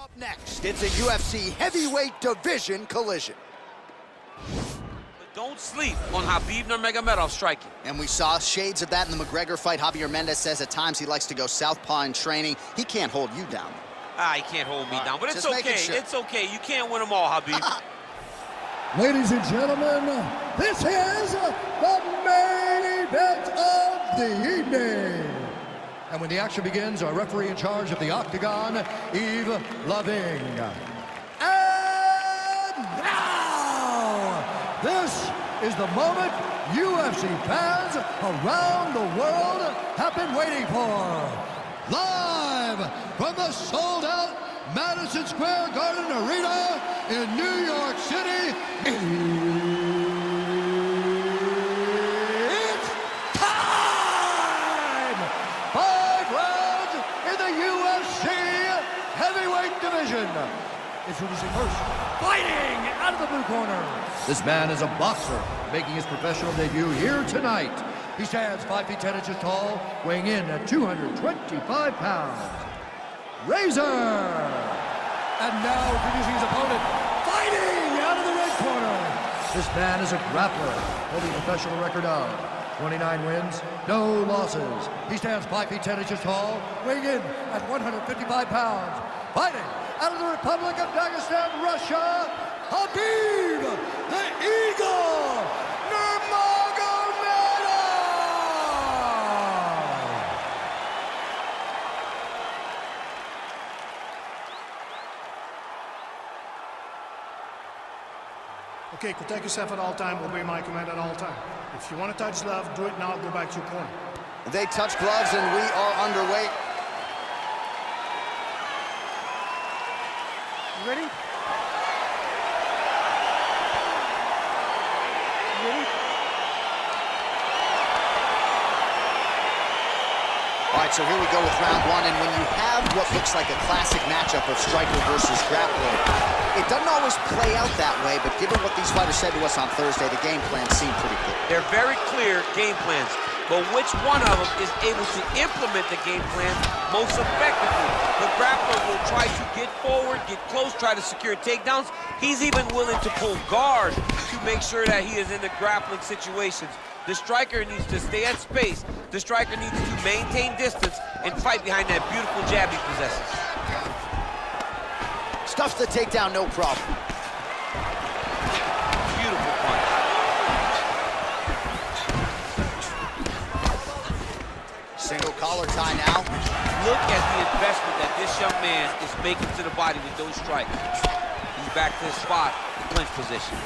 Up next, it's a UFC heavyweight division collision. But don't sleep on Khabib Nurmagomedov striking. And we saw shades of that in the McGregor fight. Javier Mendez says at times he likes to go southpaw in training. He can't hold you down. He can't hold me down, but it's okay. Sure. It's okay. You can't win them all, Khabib. Ladies and gentlemen, this is the main event of the evening. And when the action begins, our referee in charge of the Octagon, Yves Loving. And now, this is the moment UFC fans around the world have been waiting for. Live from the sold-out Madison Square Garden Arena in New York City. It's time! 5 rounds in the UFC heavyweight division. Introducing first, fighting out of the blue corner. This man is a boxer, making his professional debut here tonight. He stands 5 feet 10 inches tall, weighing in at 225 pounds. Razor! And now introducing his opponent, fighting out of the red corner. This man is a grappler, holding a professional record of 29 wins, no losses. He stands 5 feet 10 inches tall, weighing in at 155 pounds. Fighting out of the Republic of Dagestan, Russia, Khabib the Eagle Nurmagomedov! Okay, protect yourself at all time, obey my command at all time. If you want to touch love, do it now, go back to your corner. They touch gloves and we are underway. You ready? You ready? All right, so here we go with round 1, and when you have what looks like a classic matchup of striker versus grappler, it doesn't always play out that way, but given what these fighters said to us on Thursday, the game plan seemed pretty clear. They're very clear game plans, but which one of them is able to implement the game plan most effectively? The grappler will try to get forward, get close, try to secure takedowns. He's even willing to pull guard to make sure that he is in the grappling situations. The striker needs to stay at space. The striker needs to maintain distance and fight behind that beautiful jab he possesses. Stuffs the takedown, no problem. Beautiful punch. Single collar tie now. Look at the investment that this young man is making to the body with those strikes. He's back to his spot, clinch position.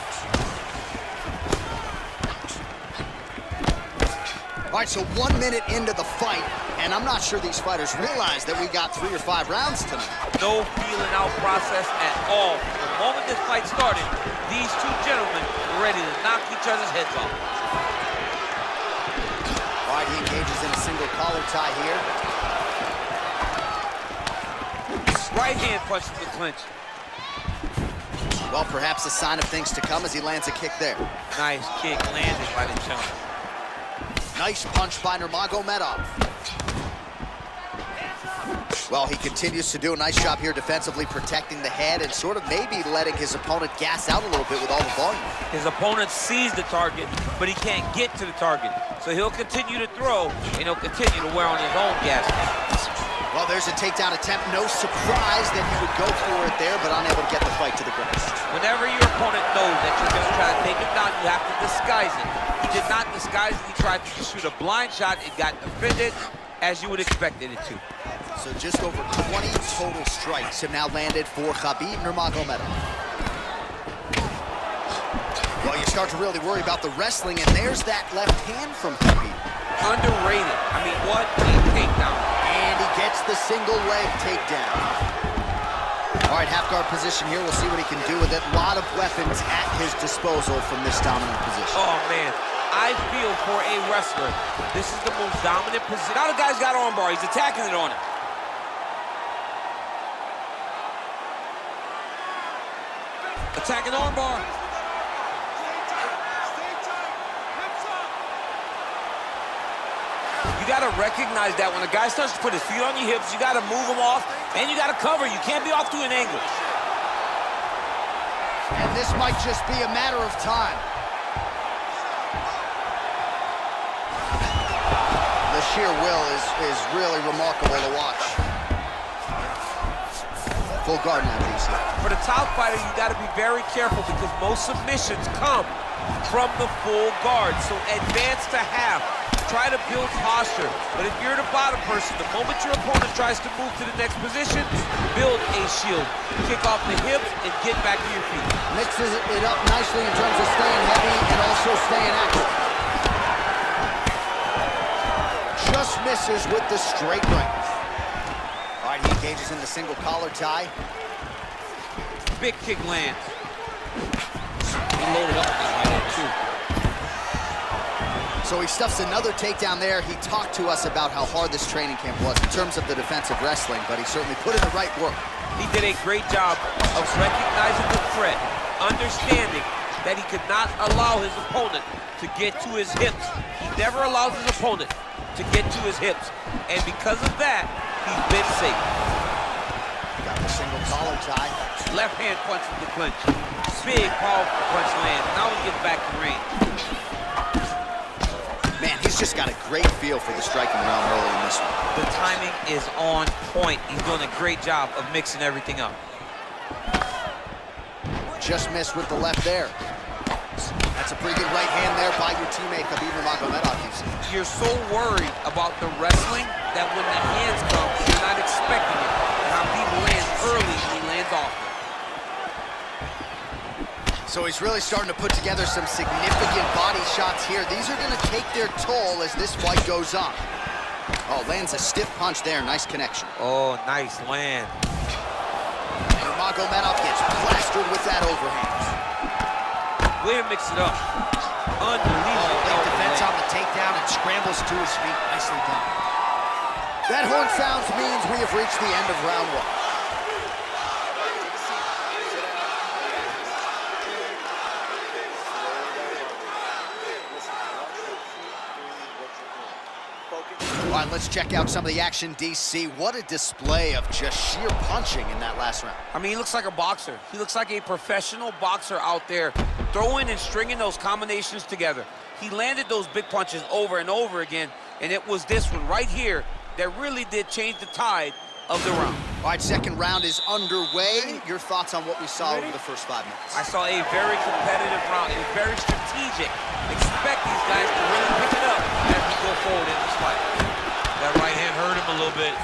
All right, so 1 minute into the fight, and I'm not sure these fighters realize that we got 3 or 5 rounds tonight. No feeling out process at all. The moment this fight started, these two gentlemen were ready to knock each other's heads off. All right, he engages in a single collar tie here. Right hand punches the clinch. Well, perhaps a sign of things to come as he lands a kick there. Nice kick landed by the gentleman. Nice punch by Nurmagomedov. Well, he continues to do a nice job here defensively, protecting the head and sort of maybe letting his opponent gas out a little bit with all the volume. His opponent sees the target, but he can't get to the target. So he'll continue to throw, and he'll continue to wear on his own gas tank. Well, there's a takedown attempt. No surprise that he would go for it there, but unable to get the fight to the ground. Whenever your opponent knows that you're going to try to take him down, you have to disguise it. He did not disguise it. He tried to just shoot a blind shot. It got defended as you would expect it to. So just over 20 total strikes have now landed for Khabib Nurmagomedov. Well, you start to really worry about the wrestling, and there's that left hand from Khabib. Underrated. I mean, what a takedown. And he gets the single leg takedown. All right, half guard position here. We'll see what he can do with it. A lot of weapons at his disposal from this dominant position. Oh, man. I feel for a wrestler, this is the most dominant position. Now the guy's got armbar. He's attacking it on him. Attacking armbar. You got got to recognize that when a guy starts to put his feet on your hips, you got to move him off, and you got to cover. You can't be off to an angle. And this might just be a matter of time. The sheer will is really remarkable to watch. Full guard now, DC. For the top fighter, you got to be very careful because most submissions come from the full guard. So advance to half. Try to build posture. But if you're the bottom person, the moment your opponent tries to move to the next position, build a shield. Kick off the hips and get back to your feet. Mixes it up nicely in terms of staying heavy and also staying active. Just misses with the straight right. All right, he engages in the single collar tie. Big kick lands. He loaded up on that right hand, too. So he stuffs another takedown there. He talked to us about how hard this training camp was in terms of the defensive wrestling, but he certainly put in the right work. He did a great job of recognizing the threat, understanding that he could not allow his opponent to get to his hips. He never allows his opponent to get to his hips. And because of that, he's been safe. Got the single collar tie. Left hand punch in the clinch. Big, powerful punch lands. Now he gets back to range. Man, he's just got a great feel for the striking realm early in this one. The timing is on point. He's doing a great job of mixing everything up. Just missed with the left there. That's a pretty good right hand there by your teammate, Khabib Nurmagomedov. You're so worried about the wrestling that when the hands come, you're not expecting it. Khabib lands early and he lands often. So he's really starting to put together some significant body shots here. These are going to take their toll as this fight goes on. Oh, lands a stiff punch there. Nice connection. Oh, nice land. Nurmagomedov gets plastered with that overhand. Way to mix it up. Unbelievable. Late defense on the takedown and scrambles to his feet. Nicely done. That horn sounds means we have reached the end of round one. All right, let's check out some of the action, DC. What a display of just sheer punching in that last round. I mean, he looks like a boxer. He looks like a professional boxer out there, throwing and stringing those combinations together. He landed those big punches over and over again, and it was this one right here that really did change the tide of the round. All right, second round is underway. Your thoughts on what we saw over the first 5 minutes? I saw a very competitive round. It was very strategic. Expect these guys to really pick it up as we go forward in this fight. That right hand hurt him a little bit.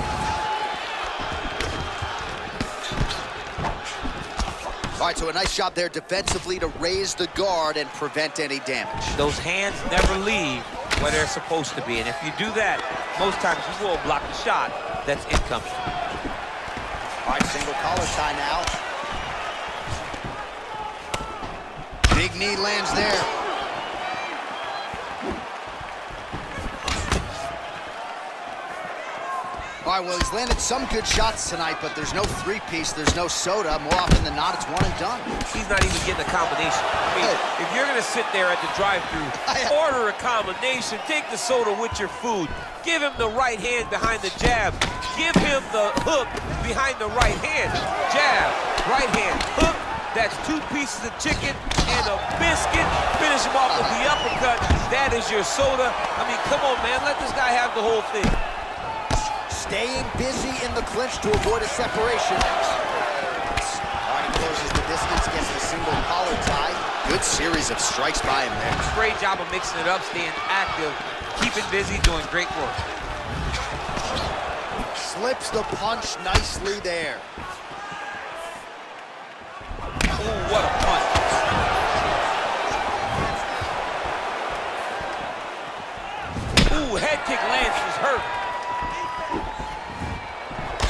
All right, so a nice job there defensively to raise the guard and prevent any damage. Those hands never leave where they're supposed to be, and if you do that, most times you will block the shot that's incoming. All right, single collar tie now. Big knee lands there. All right, well, he's landed some good shots tonight, but there's no three-piece, there's no soda. More often than not, it's one and done. He's not even getting a combination. I mean, if you're going to sit there at the drive-thru, order a combination, take the soda with your food, give him the right hand behind the jab, give him the hook behind the right hand, jab, right hand, hook. That's 2 pieces of chicken and a biscuit. Finish him off with the uppercut. That is your soda. I mean, come on, man, let this guy have the whole thing. Staying busy in the clinch to avoid a separation. All right, he closes the distance, gets the single collar tie. Good series of strikes by him there. Great job of mixing it up, staying active, keeping busy, doing great work. Slips the punch nicely there. Ooh, what a punch. Ooh, head kick lands, he's hurt.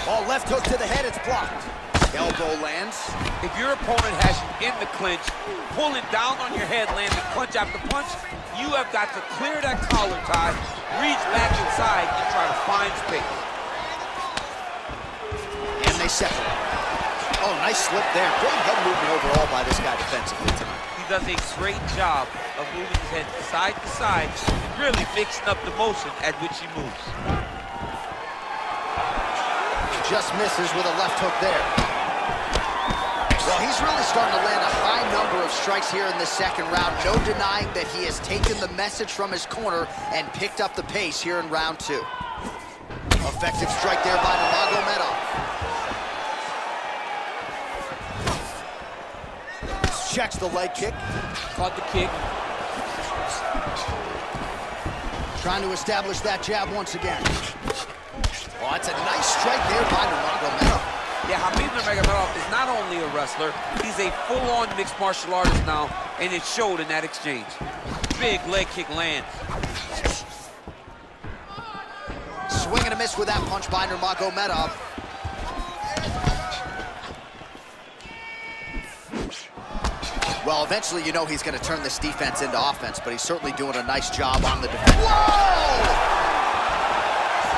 Oh, left hook to the head, it's blocked. Elbow lands. If your opponent has you in the clinch, pulling down on your head, landing punch after punch, you have got to clear that collar tie, reach back inside, and try to find space. And they separate. Oh, nice slip there. Great head movement overall by this guy defensively tonight. He does a great job of moving his head side to side and really mixing up the motion at which he moves. Just misses with a left hook there. Well, he's really starting to land a high number of strikes here in the second round. No denying that he has taken the message from his corner and picked up the pace here in round 2. Effective strike there by Nurmagomedov. Checks the leg kick. Caught the kick. Trying to establish that jab once again. Oh, that's a nice strike there by Nurmagomedov. Yeah, Khabib Nurmagomedov is not only a wrestler, he's a full-on mixed martial artist now, and it showed in that exchange. Big leg kick lands. Swing and a miss with that punch by Nurmagomedov. Well, eventually you know he's going to turn this defense into offense, but he's certainly doing a nice job on the defense. Whoa!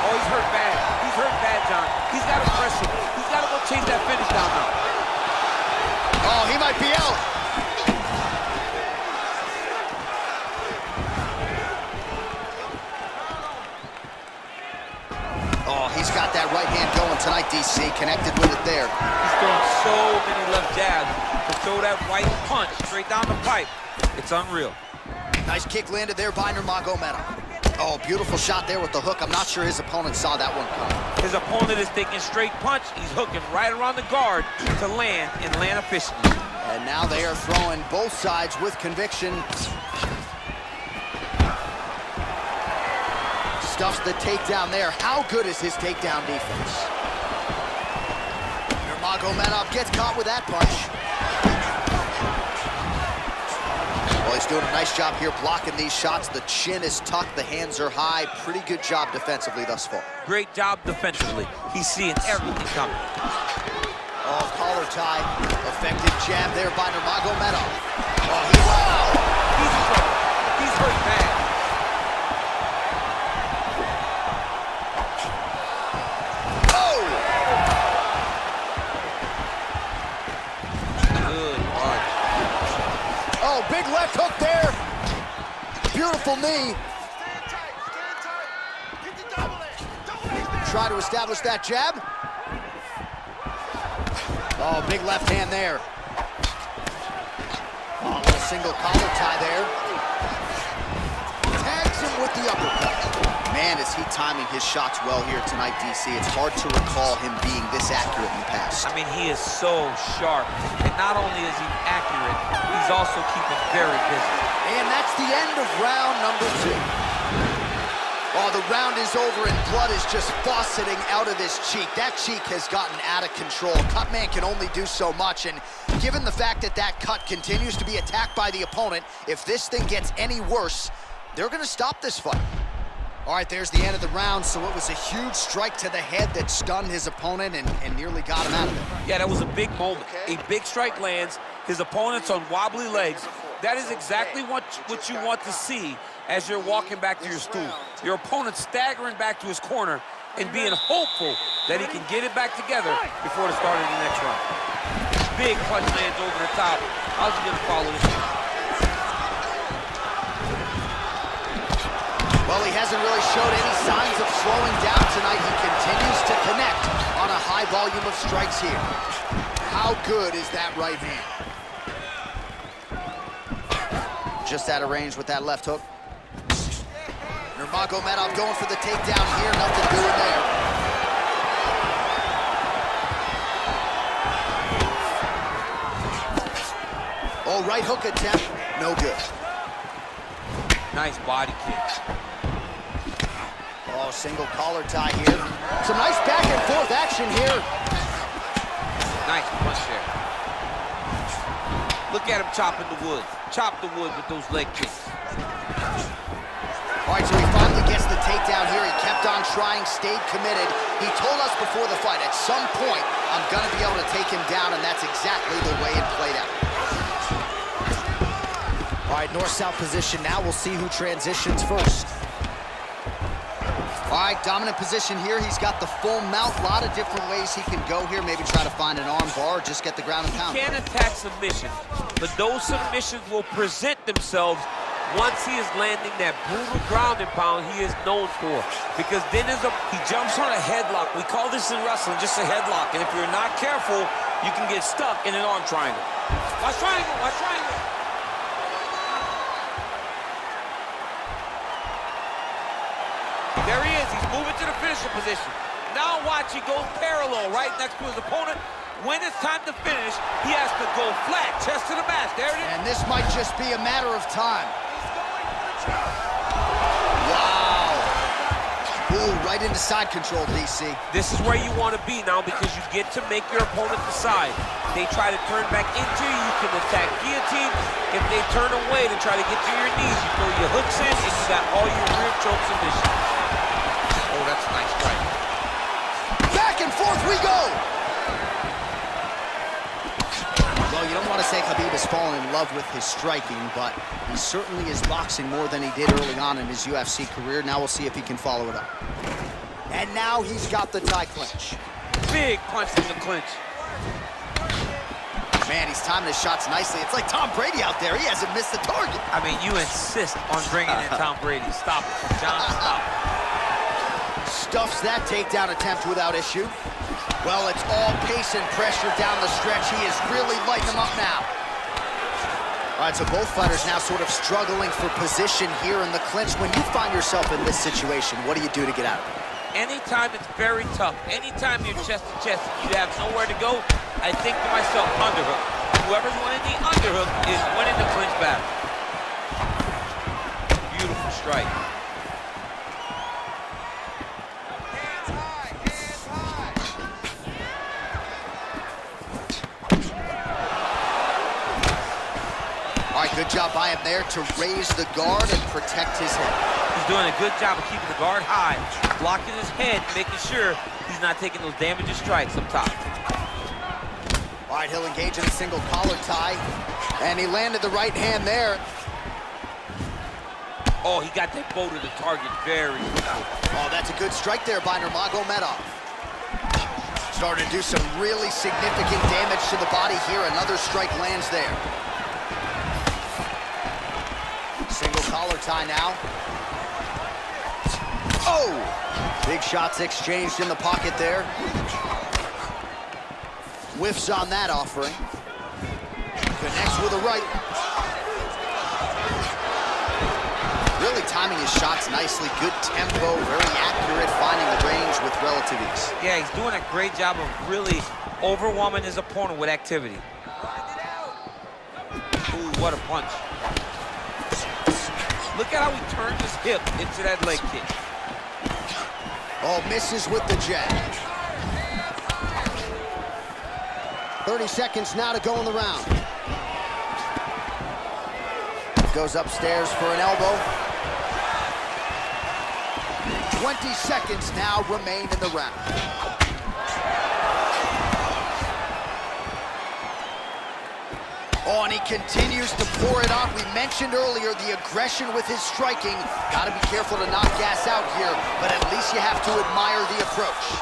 Oh, he's hurt bad. He's hurt bad, John. He's got to press him. He's got to go chase that finish down now. Oh, he might be out. Oh, he's got that right hand going tonight, DC. Connected with it there. He's throwing so many left jabs to throw that right punch straight down the pipe. It's unreal. Nice kick landed there by Nurmagomedov. Oh, beautiful shot there with the hook. I'm not sure his opponent saw that one coming. His opponent is taking straight punch. He's hooking right around the guard to land and land efficiently. And now they are throwing both sides with conviction. Stuffs the takedown there. How good is his takedown defense? Nurmagomedov gets caught with that punch. Well, he's doing a nice job here blocking these shots. The chin is tucked, the hands are high. Pretty good job defensively thus far. Great job defensively. He's seeing everything coming. Oh, collar tie. Effective jab there by Nurmagomedov. Oh, he's in trouble. He's hurt bad. Oh! Good punch. Oh, big left hook there. Beautiful knee. Try to establish that jab. Oh, big left hand there. Oh, a little single collar tie there. Tags him with the uppercut. Man, is he timing his shots well here tonight, DC. It's hard to recall him being this accurate in the past. I mean, he is so sharp. And not only is he accurate, he's also keeping very busy. And that's the end of round number 2. Oh, the round is over and blood is just fauceting out of this cheek. That cheek has gotten out of control. Cutman can only do so much, and given the fact that that cut continues to be attacked by the opponent, if this thing gets any worse, they're going to stop this fight. All right, there's the end of the round, so it was a huge strike to the head that stunned his opponent and nearly got him out of it. Yeah, that was a big moment. A big strike lands, his opponent's on wobbly legs. That is exactly what you want to see as you're walking back to your stool. Your opponent staggering back to his corner and being hopeful that he can get it back together before the start of the next round. Big punch lands over the top. How's he gonna follow this one? Well, he hasn't really showed any signs of slowing down tonight. He continues to connect on a high volume of strikes here. How good is that right hand? Just out of range with that left hook. Nurmagomedov going for the takedown here. Nothing doing there. Oh, right hook attempt. No good. Nice body kick. Oh, single collar tie here. Some nice back and forth action here. Nice punch there. Look at him chopping the wood. Chop the wood with those leg kicks. All right, so he finally gets the takedown here. He kept on trying, stayed committed. He told us before the fight, at some point, I'm going to be able to take him down, and that's exactly the way it played out. All right, north-south position. Now we'll see who transitions first. All right, dominant position here. He's got the full mount. A lot of different ways he can go here. Maybe try to find an arm bar or just get the ground and pound. He can attack submission, but those submissions will present themselves once he is landing that brutal ground and pound he is known for. Because then he jumps on a headlock. We call this in wrestling just a headlock. And if you're not careful, you can get stuck in an arm triangle. Watch triangle, watch triangle. There he is, he's moving to the finisher position. Now watch, he goes parallel right next to his opponent. When it's time to finish, he has to go flat, chest to the mat. There it is. And this might just be a matter of time. Wow. Ooh, right into side control, DC. This is where you want to be now because you get to make your opponent decide. They try to turn back into you, you can attack guillotine. If they turn away to try to get to your knees, you throw your hooks in and you got all your rear choke submissions. Oh, that's a nice strike. Back and forth we go. Well, you don't want to say Khabib has fallen in love with his striking, but he certainly is boxing more than he did early on in his UFC career. Now we'll see if he can follow it up. And now he's got the tie clinch. Big punch in the clinch. Man, he's timing his shots nicely. It's like Tom Brady out there. He hasn't missed the target. I mean, you insist on bringing in Tom Brady. Stop it, John, stop it. Stuffs that takedown attempt without issue. Well, it's all pace and pressure down the stretch. He is really lighting them up now. All right, so both fighters now sort of struggling for position here in the clinch. When you find yourself in this situation, what do you do to get out of it? Anytime it's very tough, anytime you're chest to chest, you have nowhere to go, I think to myself, underhook. Whoever's winning the underhook is winning the clinch battle. Beautiful strike. All right, good job by him there to raise the guard and protect his head. He's doing a good job of keeping the guard high, blocking his head, making sure he's not taking those damaging strikes up top. All right, he'll engage in a single collar tie, and he landed the right hand there. Oh, he got that bow to the target very quickly. Oh, that's a good strike there by Nurmagomedov. Starting to do some really significant damage to the body here. Another strike lands there. Single collar tie now. Oh! Big shots exchanged in the pocket there. Whiffs on that offering. Connects with a right. Really timing his shots nicely. Good tempo, very accurate, finding the range with relative ease. Yeah, he's doing a great job of really overwhelming his opponent with activity. Ooh, what a punch. Look at how he turns his hip into that leg kick. Oh, misses with the jab. 30 seconds now to go in the round. Goes upstairs for an elbow. 20 seconds now remain in the round. Oh, and he continues to pour it on. We mentioned earlier the aggression with his striking. Got to be careful to not gas out here, but at least you have to admire the approach.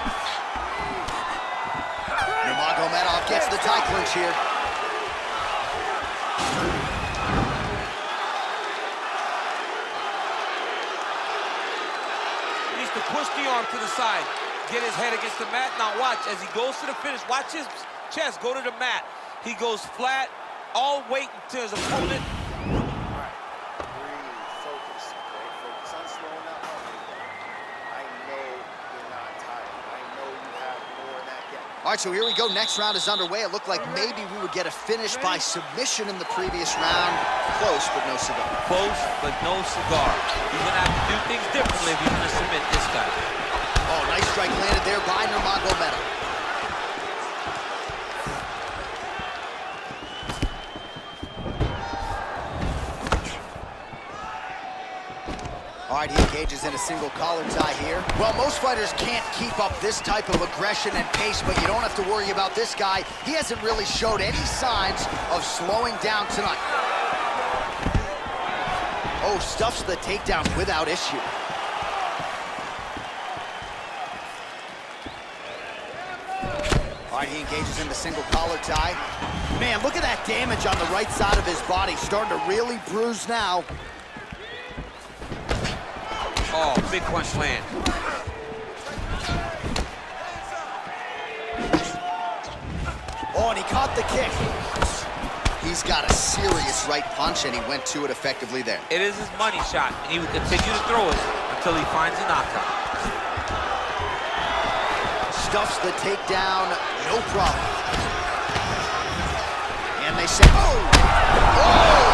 Nurmagomedov gets the tie clinch here. He needs to push the arm to the side, get his head against the mat. Now watch, as he goes to the finish, watch his chest go to the mat. He goes flat, all weight to his opponent. Breathe, focus, okay? Focus on slowing that up. I know you're not tired. I know you have more in that gap. All right, so here we go. Next round is underway. It looked like maybe we would get a finish by submission in the previous round. Close, but no cigar. Close, but no cigar. He's gonna have to do things differently if he's gonna submit this guy. Oh, nice strike landed there by Nurmagomedov. All right, he engages in a single collar tie here. Well, most fighters can't keep up this type of aggression and pace, but you don't have to worry about this guy. He hasn't really showed any signs of slowing down tonight. Oh, stuffs the takedown without issue. All right, he engages in the single collar tie. Man, look at that damage on the right side of his body. Starting to really bruise now. Oh, big punch land. Oh, and he caught the kick. He's got a serious right punch, and he went to it effectively there. It is his money shot, and he will continue to throw it until he finds a knockout. Stuffs the takedown, no problem. And they say, oh! Oh!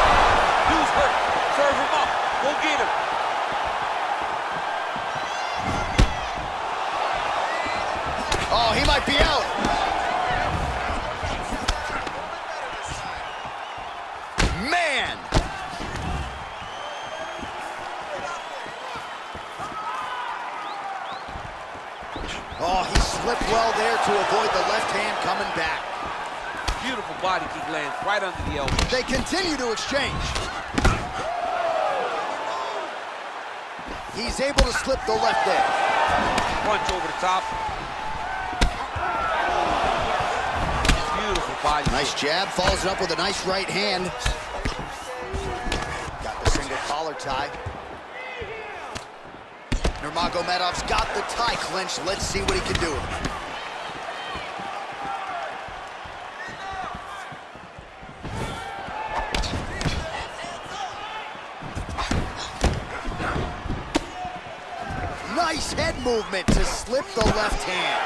Dude's hurt. Serve him up. Go get him. Oh, he might be out. Man! Oh, he slipped well there to avoid the left hand coming back. Beautiful body kick lands right under the elbow. They continue to exchange. He's able to slip the left there. Punch over the top. Beautiful body. Nice jab, follows it up with a nice right hand. Got the single collar tie. Nurmagomedov's got the tie clinch. Let's see what he can do. Nice head movement to slip the left hand.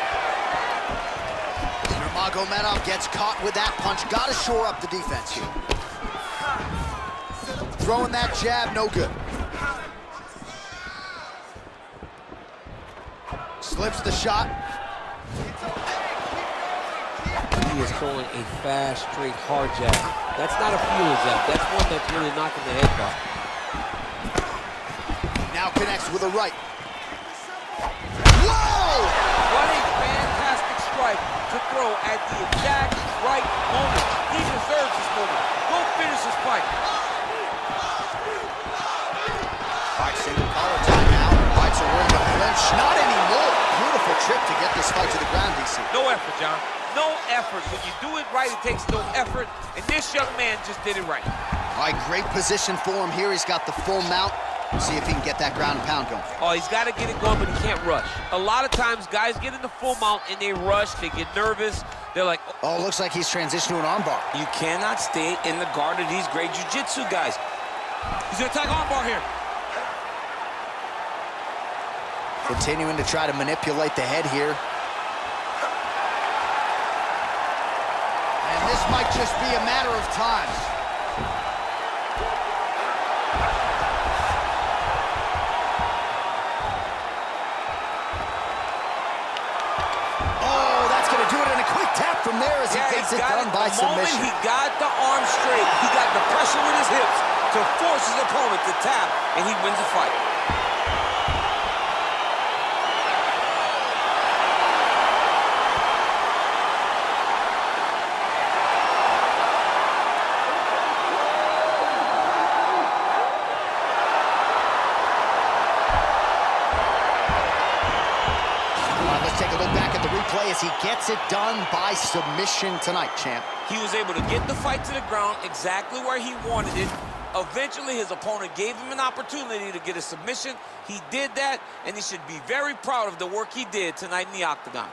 Nurmagomedov gets caught with that punch. Got to shore up the defense here. Throwing that jab, no good. Slips the shot. He is throwing a fast, straight, hard jab. That's not a feeler jab. That's one that's really knocking the head back. Now connects with a right. Whoa! What a fantastic strike to throw at the exact right moment. He deserves this moment. Go finish this fight. All right, single collar tie now. Fights are in the clinch. Not anymore. Beautiful trip to get this fight to the ground, DC. No effort, John. No effort. When you do it right, it takes no effort. And this young man just did it right. All right, great position for him here. He's got the full mount. See if he can get that ground and pound going. Oh, he's got to get it going, but he can't rush. A lot of times, guys get in the full mount and they rush. They get nervous. They're like, oh, looks like he's transitioned to an armbar. You cannot stay in the guard of these great jiu-jitsu guys. he's going to attack armbar here. Continuing to try to manipulate the head here. And this might just be a matter of time. Oh, that's going to do it in a quick tap from there as he gets it done by submission. The moment he got the arm straight, he got the pressure with his hips to force his opponent to tap, and he wins the fight. Take a look back at the replay as he gets it done by submission tonight, champ. He was able to get the fight to the ground exactly where he wanted it. Eventually, his opponent gave him an opportunity to get a submission. He did that, and he should be very proud of the work he did tonight in the octagon.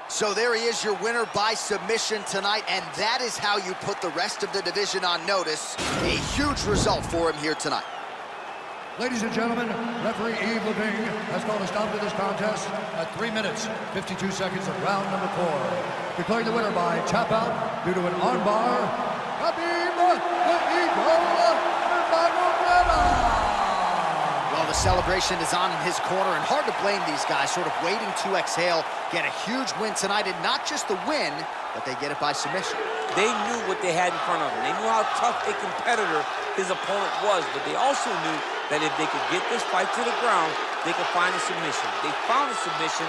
So there he is, your winner by submission tonight, and that is how you put the rest of the division on notice. A huge result for him here tonight. Ladies and gentlemen, referee Yves Levine has called a stop to this contest at 3 minutes, 52 seconds of round number 4. Declaring the winner by tap out due to an armbar, Khabib Nurmagomedov. Well, the celebration is on in his corner, and hard to blame these guys, sort of waiting to exhale, get a huge win tonight, and not just the win, but they get it by submission. They knew what they had in front of them. They knew how tough a competitor his opponent was, but they also knew that if they could get this fight to the ground, they could find a submission. They found a submission,